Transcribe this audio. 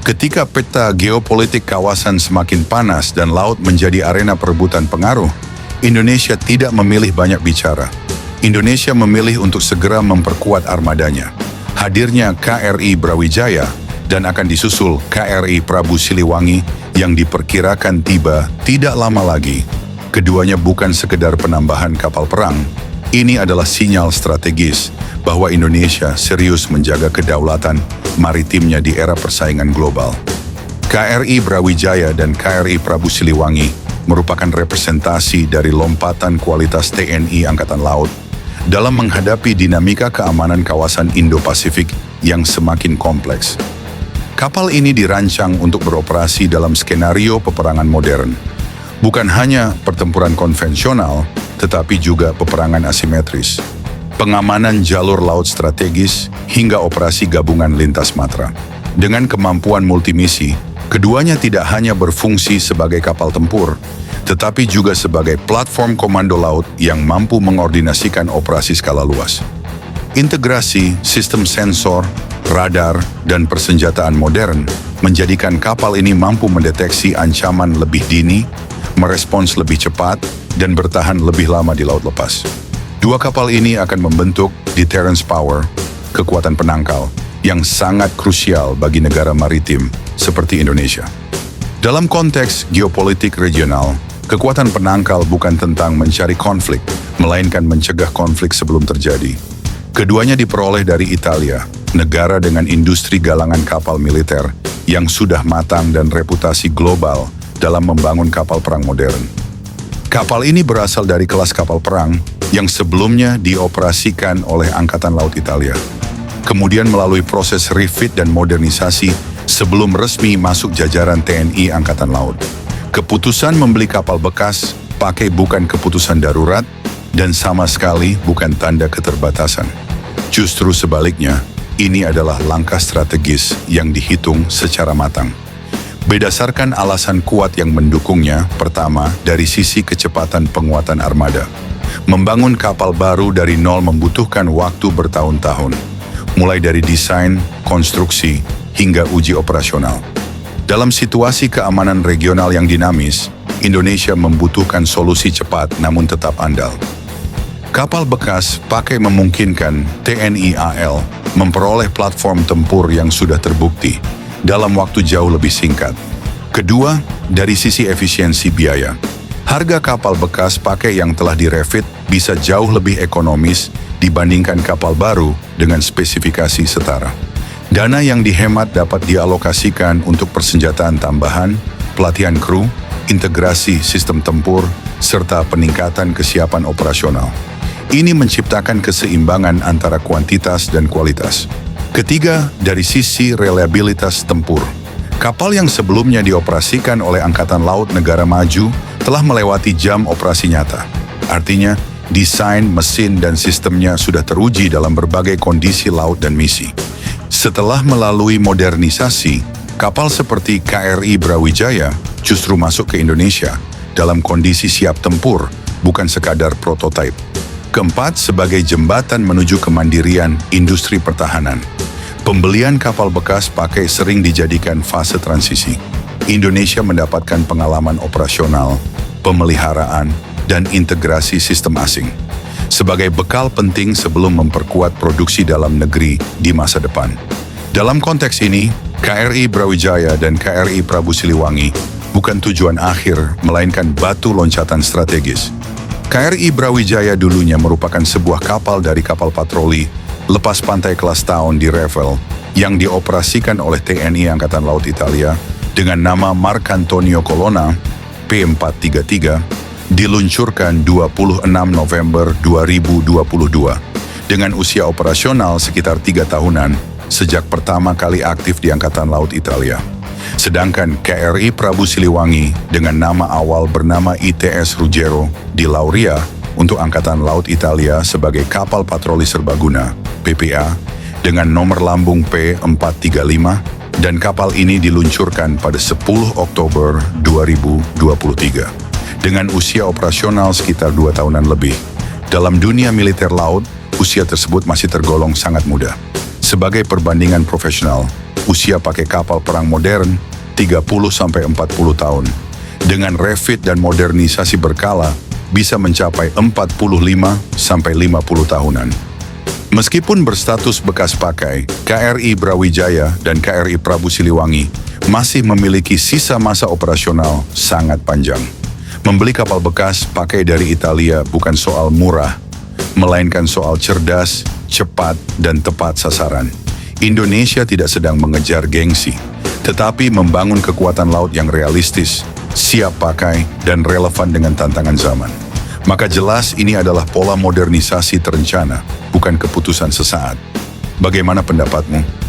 Ketika peta geopolitik kawasan semakin panas dan laut menjadi arena perebutan pengaruh, Indonesia tidak memilih banyak bicara. Indonesia memilih untuk segera memperkuat armadanya. Hadirnya KRI Brawijaya dan akan disusul KRI Prabu Siliwangi yang diperkirakan tiba tidak lama lagi. Keduanya bukan sekedar penambahan kapal perang, ini adalah sinyal strategis bahwa Indonesia serius menjaga kedaulatan maritimnya di era persaingan global. KRI Brawijaya dan KRI Prabu Siliwangi merupakan representasi dari lompatan kualitas TNI Angkatan Laut dalam menghadapi dinamika keamanan kawasan Indo-Pasifik yang semakin kompleks. Kapal ini dirancang untuk beroperasi dalam skenario peperangan modern. Bukan hanya pertempuran konvensional, tetapi juga peperangan asimetris, pengamanan jalur laut strategis, hingga operasi gabungan lintas matra. Dengan kemampuan multimisi, keduanya tidak hanya berfungsi sebagai kapal tempur, tetapi juga sebagai platform komando laut yang mampu mengordinasikan operasi skala luas. Integrasi sistem sensor, radar, dan persenjataan modern menjadikan kapal ini mampu mendeteksi ancaman lebih dini, merespons lebih cepat, dan bertahan lebih lama di laut lepas. Dua kapal ini akan membentuk deterrence power, kekuatan penangkal, yang sangat krusial bagi negara maritim seperti Indonesia. Dalam konteks geopolitik regional, kekuatan penangkal bukan tentang mencari konflik, melainkan mencegah konflik sebelum terjadi. Keduanya diperoleh dari Italia, negara dengan industri galangan kapal militer yang sudah matang dan reputasi global dalam membangun kapal perang modern. Kapal ini berasal dari kelas kapal perang yang sebelumnya dioperasikan oleh Angkatan Laut Italia. Kemudian melalui proses refit dan modernisasi sebelum resmi masuk jajaran TNI Angkatan Laut. Keputusan membeli kapal bekas pakai bukan keputusan darurat dan sama sekali bukan tanda keterbatasan. Justru sebaliknya, ini adalah langkah strategis yang dihitung secara matang. Berdasarkan alasan kuat yang mendukungnya, pertama, dari sisi kecepatan penguatan armada. Membangun kapal baru dari nol membutuhkan waktu bertahun-tahun, mulai dari desain, konstruksi, hingga uji operasional. Dalam situasi keamanan regional yang dinamis, Indonesia membutuhkan solusi cepat namun tetap andal. Kapal bekas pakai memungkinkan TNI AL memperoleh platform tempur yang sudah terbukti dalam waktu jauh lebih singkat. Kedua, dari sisi efisiensi biaya. Harga kapal bekas pakai yang telah direfit bisa jauh lebih ekonomis dibandingkan kapal baru dengan spesifikasi setara. Dana yang dihemat dapat dialokasikan untuk persenjataan tambahan, pelatihan kru, integrasi sistem tempur, serta peningkatan kesiapan operasional. Ini menciptakan keseimbangan antara kuantitas dan kualitas. Ketiga, dari sisi reliabilitas tempur. Kapal yang sebelumnya dioperasikan oleh Angkatan Laut negara maju telah melewati jam operasi nyata. Artinya, desain, mesin, dan sistemnya sudah teruji dalam berbagai kondisi laut dan misi. Setelah melalui modernisasi, kapal seperti KRI Brawijaya justru masuk ke Indonesia dalam kondisi siap tempur, bukan sekadar prototipe. Keempat, sebagai jembatan menuju kemandirian industri pertahanan. Pembelian kapal bekas pakai sering dijadikan fase transisi. Indonesia mendapatkan pengalaman operasional, pemeliharaan, dan integrasi sistem asing sebagai bekal penting sebelum memperkuat produksi dalam negeri di masa depan. Dalam konteks ini, KRI Brawijaya dan KRI Prabu Siliwangi bukan tujuan akhir, melainkan batu loncatan strategis. KRI Brawijaya dulunya merupakan sebuah kapal dari kapal patroli lepas pantai kelas tahun di Revel yang dioperasikan oleh TNI Angkatan Laut Italia dengan nama Marcantonio Colonna P433, diluncurkan 26 November 2022 dengan usia operasional sekitar 3 tahunan sejak pertama kali aktif di Angkatan Laut Italia. Sedangkan KRI Prabu Siliwangi dengan nama awal bernama ITS Ruggero di Lauria untuk Angkatan Laut Italia sebagai kapal patroli serbaguna PPA dengan nomor lambung P435 dan kapal ini diluncurkan pada 10 Oktober 2023 dengan usia operasional sekitar 2 tahunan lebih. Dalam dunia militer laut, usia tersebut masih tergolong sangat muda. Sebagai perbandingan profesional, Usia pakai kapal perang modern 30-40 tahun. Dengan refit dan modernisasi berkala, bisa mencapai 45-50 tahunan. Meskipun berstatus bekas pakai, KRI Brawijaya dan KRI Prabu Siliwangi masih memiliki sisa masa operasional sangat panjang. Membeli kapal bekas pakai dari Italia bukan soal murah, melainkan soal cerdas, cepat, dan tepat sasaran. Indonesia tidak sedang mengejar gengsi, tetapi membangun kekuatan laut yang realistis, siap pakai, dan relevan dengan tantangan zaman. Maka jelas ini adalah pola modernisasi terencana, bukan keputusan sesaat. Bagaimana pendapatmu?